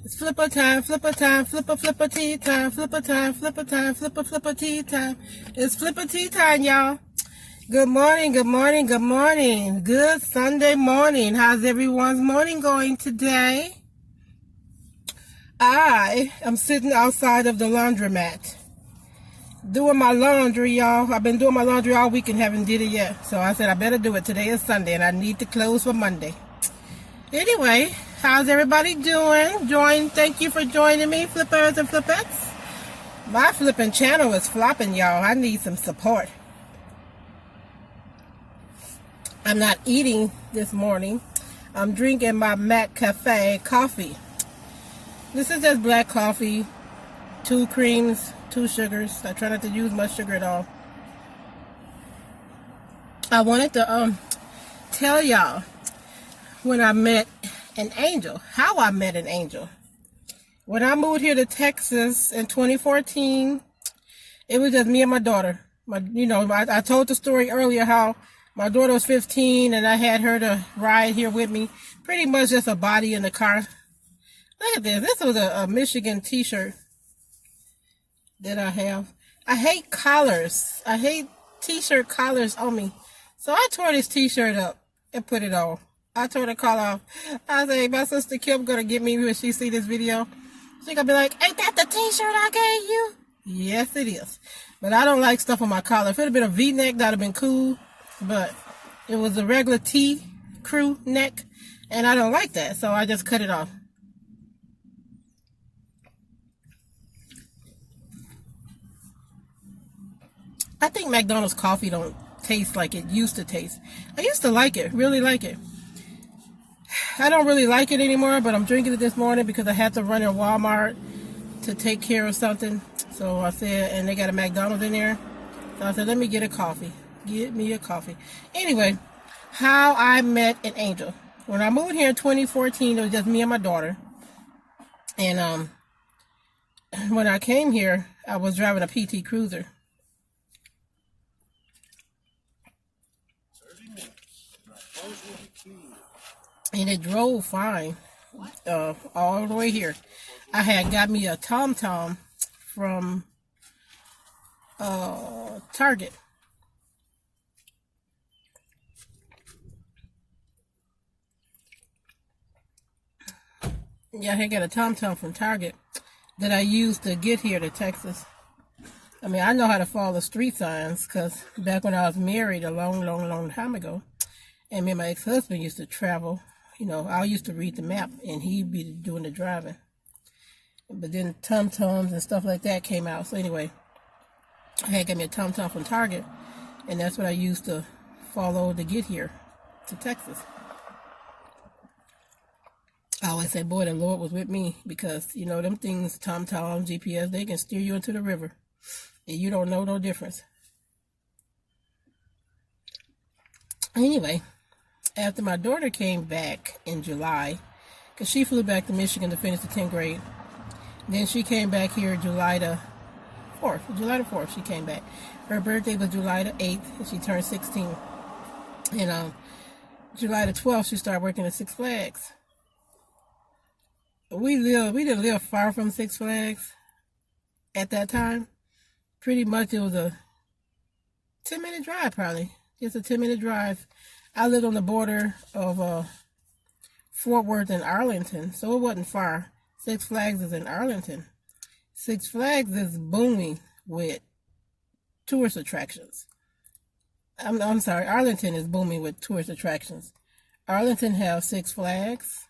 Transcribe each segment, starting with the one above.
It's flipper time, flipper time, flipper tea time, flipper time, flipper tea time. It's flipper tea time, y'all. Good morning, good morning, good morning. Good Sunday morning. How's everyone's morning going today? I am sitting outside of the laundromat doing my laundry, y'all. I've been doing my laundry all week and haven't did it yet. So I said I better do it. Today is Sunday and I need to close for Monday. Anyway, how's everybody doing? Thank you for joining me, flippers and flippettes. My flipping channel is flopping, y'all. I need some support. I'm not eating this morning. I'm drinking my Mac Cafe coffee. This is just black coffee, 2 creams, 2 sugars. I try not to use much sugar at all. I wanted to tell y'all when I met an angel, how I met an angel. When I moved here to Texas in 2014, it was just me and my daughter. I told the story earlier how my daughter was 15 and I had her to ride here with me. Pretty much just a body in the car. Look at this. This was a Michigan t-shirt that I have. I hate collars. I hate t-shirt collars on me. So I tore this t-shirt up and put it on. I tore the collar off. I say, my sister Kim gonna get me when she see this video. She gonna be like, ain't that the t-shirt I gave you? Yes, it is. But I don't like stuff on my collar. If it had been a V-neck, that'd have been cool. But it was a regular T-crew neck. And I don't like that. So I just cut it off. I think McDonald's coffee don't taste like it used to taste. I used to like it. Really like it. I don't really like it anymore, but I'm drinking it this morning because I had to run in Walmart to take care of something. So I said, and they got a McDonald's in there. So I said, let me get a coffee. Get me a coffee. Anyway, how I met an angel. When I moved here in 2014, it was just me and my daughter. And when I came here, I was driving a PT Cruiser. And it drove fine all the way here. I had got me a TomTom from Target. Yeah, I had got a TomTom from Target that I used to get here to Texas. I mean, I know how to follow street signs because back when I was married a long time ago, and me and my ex-husband used to travel. I used to read the map, and he'd be doing the driving. But then TomToms and stuff like that came out. So anyway, I had got me a TomTom from Target, and that's what I used to follow to get here to Texas. I always say, boy, the Lord was with me because, them things, TomTom, GPS, they can steer you into the river, and you don't know no difference. Anyway, after my daughter came back in July, because she flew back to Michigan to finish the 10th grade, then she came back here July the 4th, she came back. Her birthday was July the 8th, and she turned 16. And July the 12th, she started working at Six Flags. We didn't live far from Six Flags at that time. Pretty much it was a 10-minute drive, probably. Just a 10-minute drive. I lived on the border of Fort Worth and Arlington, so it wasn't far. Six Flags is in Arlington. Six Flags is booming with tourist attractions. I'm sorry, Arlington is booming with tourist attractions. Arlington has Six Flags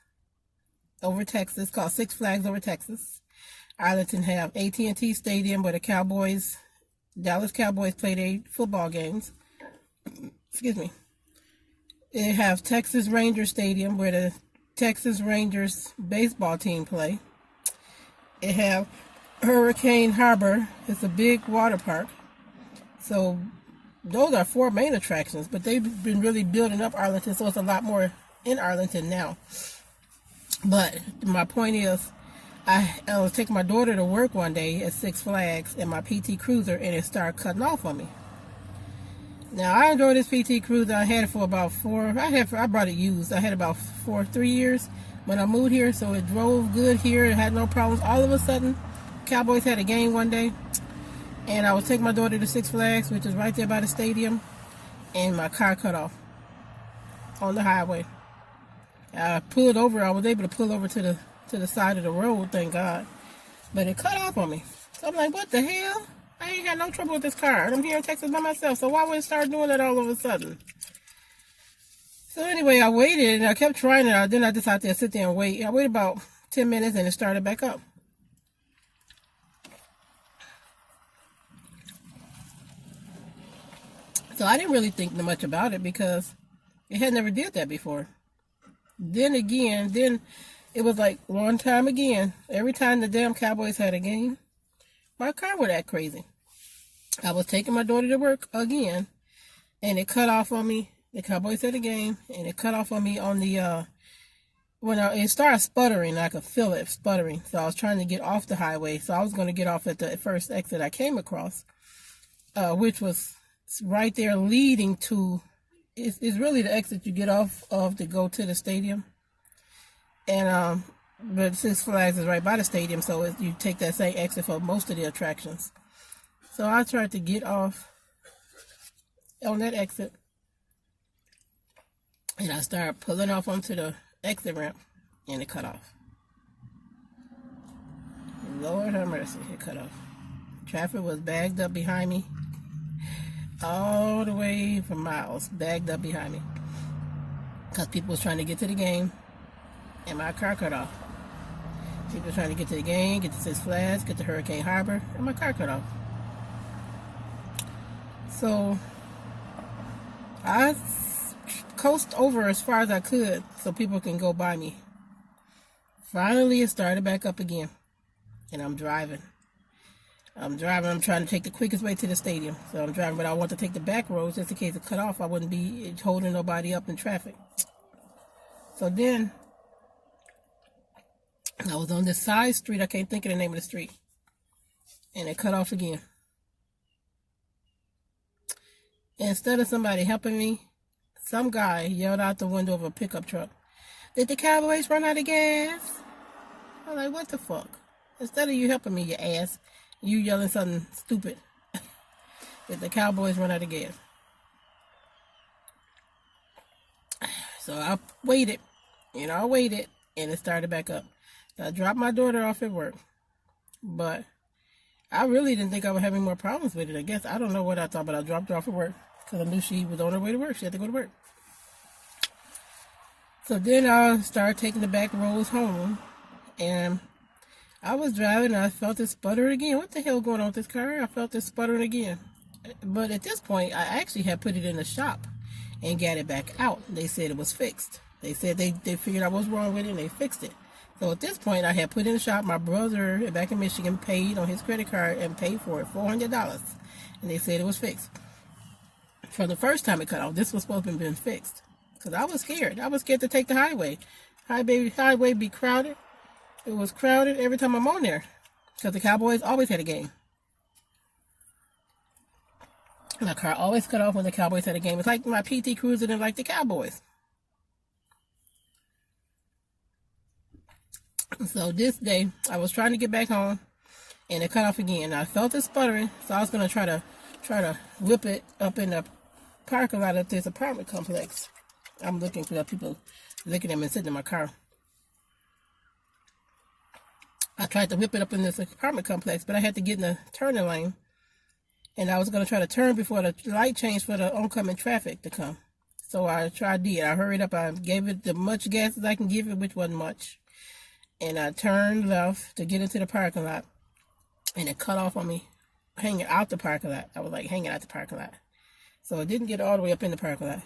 over Texas, called Six Flags over Texas. Arlington have AT&T Stadium where the Dallas Cowboys play their football games. Excuse me. They have Texas Ranger Stadium where the Texas Rangers baseball team play. They have Hurricane Harbor. It's a big water park. So those are 4 main attractions, but they've been really building up Arlington, so it's a lot more in Arlington now. But my point is, I was taking my daughter to work one day at Six Flags in my PT Cruiser, and it started cutting off on me. Now, I enjoyed this PT Cruiser. I had it for about I brought it used. I had it about 3 years. when I moved here, so it drove good here. It had no problems. All of a sudden, Cowboys had a game one day, and I was taking my daughter to Six Flags, which is right there by the stadium, and my car cut off on the highway. I pulled over. I was able to pull over to the side of the road, thank God, but it cut off on me. So I'm like, what the hell? I ain't got no trouble with this car. I'm here in Texas by myself, so why would it start doing that all of a sudden? So anyway, I waited, and I kept trying it. Then I decided to sit there and wait. I waited about 10 minutes, and it started back up. So I didn't really think much about it because it had never did that before. Then it was like one time again. Every time the damn Cowboys had a game, my car would act crazy. I was taking my daughter to work again, and it cut off on me. The Cowboys had a game, and it cut off on me on the, it started sputtering. I could feel it sputtering. So I was trying to get off the highway. So I was going to get off at the first exit I came across, which was right there leading to, it's really the exit you get off of to go to the stadium. And, but Six Flags is right by the stadium, so you take that same exit for most of the attractions. So I tried to get off on that exit, and I started pulling off onto the exit ramp, and it cut off. Lord have mercy, it cut off. Traffic was bagged up behind me, all the way for miles, bagged up behind me, because people was trying to get to the game, and my car cut off. People trying to get to the game, get to Six Flags, get to Hurricane Harbor, and my car cut off. So I coasted over as far as I could so people can go by me. Finally, it started back up again, and I'm driving. I'm trying to take the quickest way to the stadium. So I'm driving, but I want to take the back roads just in case it cut off. I wouldn't be holding nobody up in traffic. So then I was on this side street. I can't think of the name of the street. And it cut off again. Instead of somebody helping me, some guy yelled out the window of a pickup truck, "Did the Cowboys run out of gas?" I'm like, what the fuck? Instead of you helping me, you ass, you yelling something stupid. Did the Cowboys run out of gas? So I waited, and it started back up. So I dropped my daughter off at work, but I really didn't think I would have any more problems with it. I don't know what I thought, but I dropped her off at work because I knew she was on her way to work. She had to go to work. So then I started taking the back roads home, and I was driving, and I felt it sputtering again. What the hell going on with this car? I felt it sputtering again. But at this point, I actually had put it in the shop and got it back out. They said it was fixed. They said they figured out what's wrong with it, and they fixed it. So at this point, I had put in the shop. My brother back in Michigan paid on his credit card and paid for it, $400. And they said it was fixed. For the first time it cut off, this was supposed to have been fixed. Because I was scared. I was scared to take the highway. Highway be crowded. It was crowded every time I'm on there. Because the Cowboys always had a game. My car always cut off when the Cowboys had a game. It's like my PT Cruiser didn't like the Cowboys. So this day, I was trying to get back home, and it cut off again. I felt it sputtering, so I was going to try to whip it up in the parking lot of this apartment complex. I'm looking for the people looking at me sitting in my car. I tried to whip it up in this apartment complex, but I had to get in the turning lane, and I was going to try to turn before the light changed for the oncoming traffic to come. So I did. I hurried up. I gave it the much gas as I can give it, which wasn't much. And I turned left to get into the parking lot, and it cut off on me hanging out the parking lot. I was like hanging out the parking lot. So it didn't get all the way up in the parking lot.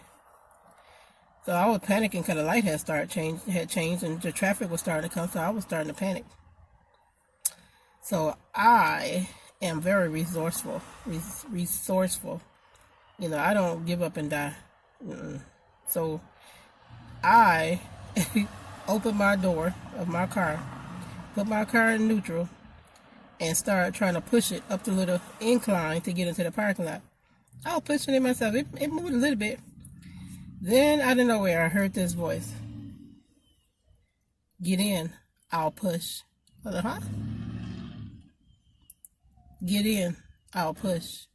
So I was panicking because the light had changed, and the traffic was starting to come, so I was starting to panic. So I am very resourceful. I don't give up and die. So I opened my door of my car, put my car in neutral, and started trying to push it up the little incline to get into the parking lot. I was pushing it myself. It moved a little bit. Then, out of nowhere, I heard this voice. Get in, I'll push. I was like, huh? Get in, I'll push.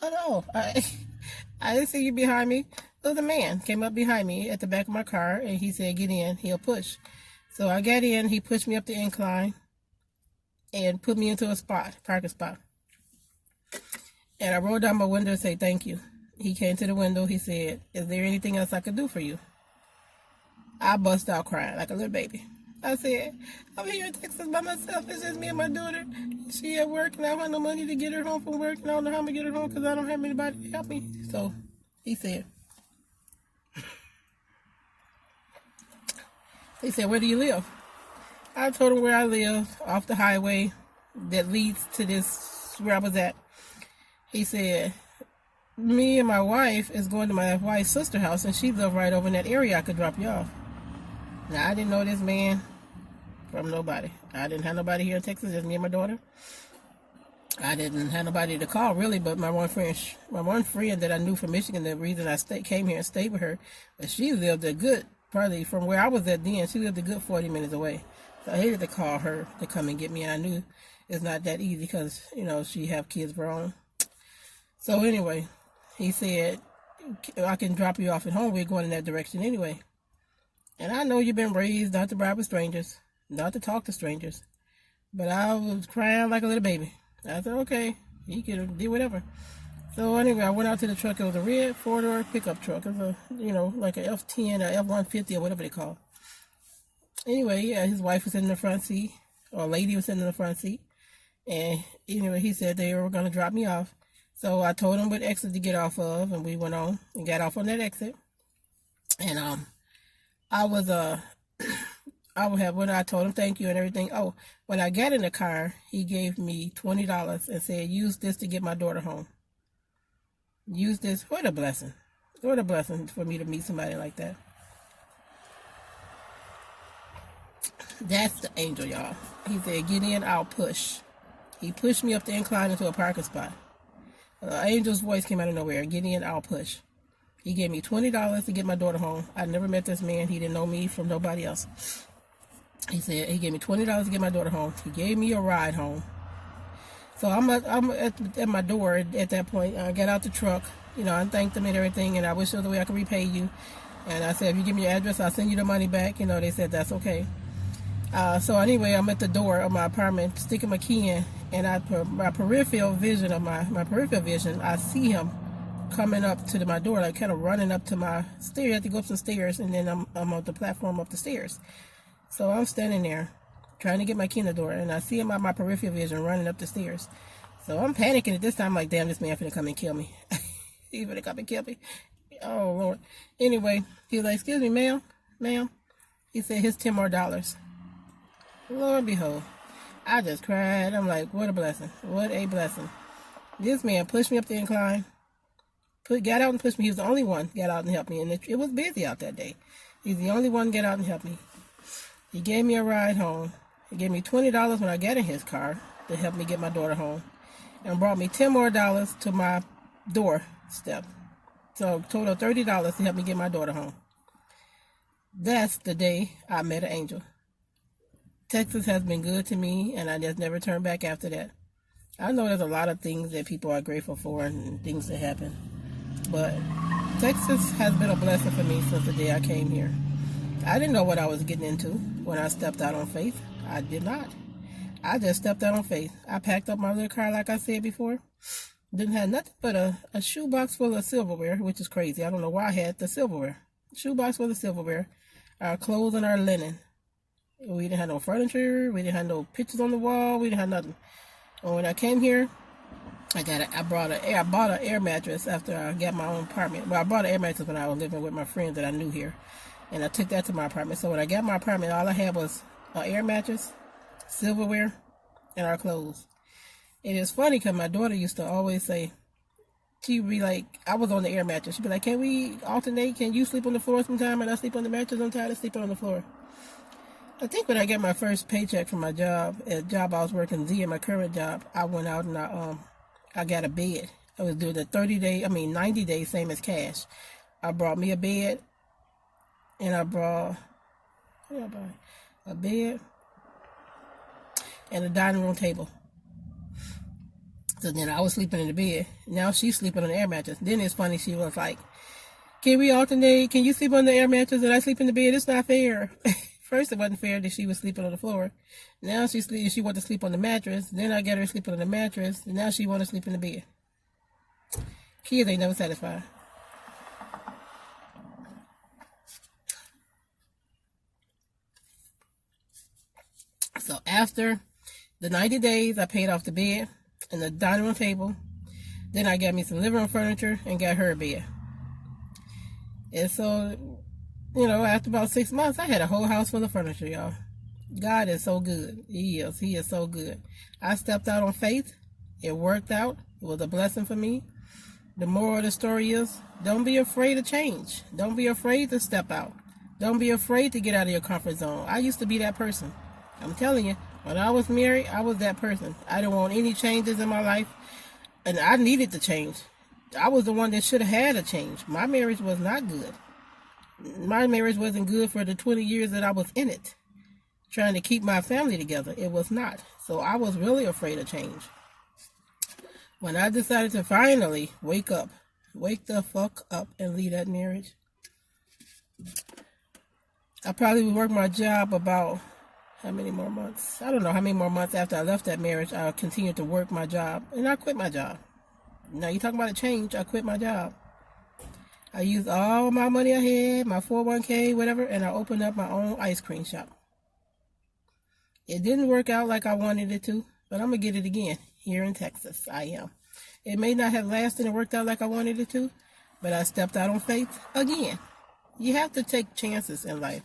Oh no, I didn't see you behind me. So the man came up behind me at the back of my car and he said, get in, he'll push. So I got in, he pushed me up the incline and put me into a parking spot. And I rolled down my window and said, thank you. He came to the window, he said, is there anything else I could do for you? I bust out crying like a little baby. I said, I'm here in Texas by myself. It's just me and my daughter. She at work and I don't have no money to get her home from work and I don't know how I'm going to get her home because I don't have anybody to help me. So he said, where do you live? I told him where I live, off the highway that leads to this, where I was at. He said, me and my wife is going to my wife's sister's house and she lived right over in that area. I could drop you off. Now, I didn't know this man from nobody. I didn't have nobody here in Texas, just me and my daughter. I didn't have nobody to call, really, but my one friend that I knew from Michigan, the reason I came here and stayed with her, but she lived a good, probably from where I was at then, she lived a good 40 minutes away. So I hated to call her to come and get me, and I knew it's not that easy because, she have kids of her own. So anyway, he said, I can drop you off at home. We're going in that direction anyway. And I know you've been raised not to bribe with strangers, not to talk to strangers. But I was crying like a little baby. I said, okay, you can do whatever. So anyway, I went out to the truck. It was a red four-door pickup truck. It was like a F10 or F-150 or whatever they call it. Anyway, yeah, his wife was sitting in the front seat, or a lady was sitting in the front seat. And, he said they were going to drop me off. So I told him what exit to get off of, and we went on and got off on that exit. And, when I told him thank you and everything. Oh, when I got in the car, he gave me $20 and said, use this to get my daughter home. Use this. What a blessing. What a blessing for me to meet somebody like that. That's the angel, y'all. He said, get in, I'll push. He pushed me up the incline into a parking spot. An angel's voice came out of nowhere. Get in, I'll push. He gave me $20 to get my daughter home. I never met this man. He didn't know me from nobody else. He said he gave me $20 to get my daughter home. He gave me a ride home. So I'm at my door at that point. I got out the truck. I thanked them and everything, and I wish there was a way I could repay you. And I said, if you give me your address, I'll send you the money back. They said that's okay. So anyway, I'm at the door of my apartment, sticking my key in, and my peripheral vision, I see him coming up to my door, like kind of running up to my stairs. I have to go up some stairs, and then I'm on the platform up the stairs. So I'm standing there trying to get my key in the door, and I see him on my peripheral vision running up the stairs. So I'm panicking at this time, like, damn, this man finna come and kill me. He's finna come and kill me. Oh, Lord. Anyway, he was like, excuse me, ma'am. He said, here's $10 more. Lord and behold, I just cried. I'm like, what a blessing. What a blessing. This man pushed me up the incline, got out and pushed me. He was the only one got out and helped me, and it was busy out that day. He's the only one get out and help me. He gave me a ride home. He gave me $20 when I got in his car to help me get my daughter home, and brought me $10 more to my doorstep. So total $30 to help me get my daughter home. That's the day I met an angel. Texas has been good to me, and I just never turned back after that. I know there's a lot of things that people are grateful for and things that happen, but Texas has been a blessing for me since the day I came here. I didn't know what I was getting into when I stepped out on faith. I did not. I just stepped out on faith. I packed up my little car, like I said before. Didn't have nothing but a shoebox full of silverware, which is crazy. I don't know why I had the silverware. Shoebox full of silverware, our clothes and our linen. We didn't have no furniture. We didn't have no pictures on the wall. We didn't have nothing. And when I came here, I bought an air mattress after I got my own apartment. Well, I bought an air mattress when I was living with my friends that I knew here, and I took that to my apartment. So when I got my apartment, all I had was an air mattress, silverware, and our clothes. It is funny because my daughter used to always say, she'd be like, I was on the air mattress. She'd be like, can we alternate? Can you sleep on the floor sometime and I sleep on the mattress? I'm tired of sleeping on the floor. I think when I got my first paycheck from my job, at the job I was working Z in my current job, I went out and I got a bed. I was doing the 90 days, same as cash. I brought me a bed, and I brought What did I buy? A bed and a dining room table. So then I was sleeping in the bed. Now she's sleeping on the air mattress. Then it's funny, she was like, can we alternate? Can you sleep on the air mattress and I sleep in the bed? It's not fair. First, it wasn't fair that she was sleeping on the floor. Now she wanted to sleep on the mattress. Then I got her sleeping on the mattress. And now she want to sleep in the bed. Kids ain't never satisfied. So after the 90 days, I paid off the bed and the dining room table. Then I got me some living room furniture and got her a bed. And so, after about 6 months, I had a whole house full of furniture, y'all. God is so good. He is. He is so good. I stepped out on faith. It worked out. It was a blessing for me. The moral of the story is, don't be afraid of change. Don't be afraid to step out. Don't be afraid to get out of your comfort zone. I used to be that person. I'm telling you, when I was married, I was that person. I didn't want any changes in my life, and I needed to change. I was the one that should have had a change. My marriage was not good. My marriage wasn't good for the 20 years that I was in it, trying to keep my family together. It was not. So I was really afraid of change. When I decided to finally wake the fuck up and leave that marriage, I probably would work my job about how many more months? I don't know how many more months after I left that marriage. I continued to work my job, and I quit my job. Now you talking about a change? I quit my job. I used all my money I had, my 401k, whatever, and I opened up my own ice cream shop. It didn't work out like I wanted it to, but I'm going to get it again here in Texas. I am. It may not have lasted and worked out like I wanted it to, but I stepped out on faith again. You have to take chances in life.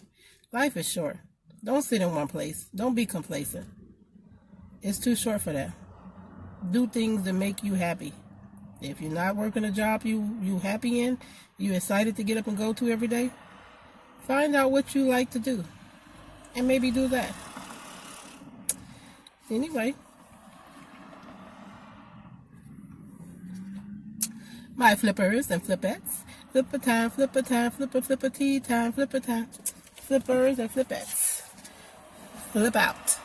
Life is short. Don't sit in one place. Don't be complacent. It's too short for that. Do things that make you happy. If you're not working a job you happy in, you excited to get up and go to every day, find out what you like to do and maybe do that. Anyway, my flippers and flippettes, flipper time, flipper tea time, flipper time, flippers and flippettes, flip out.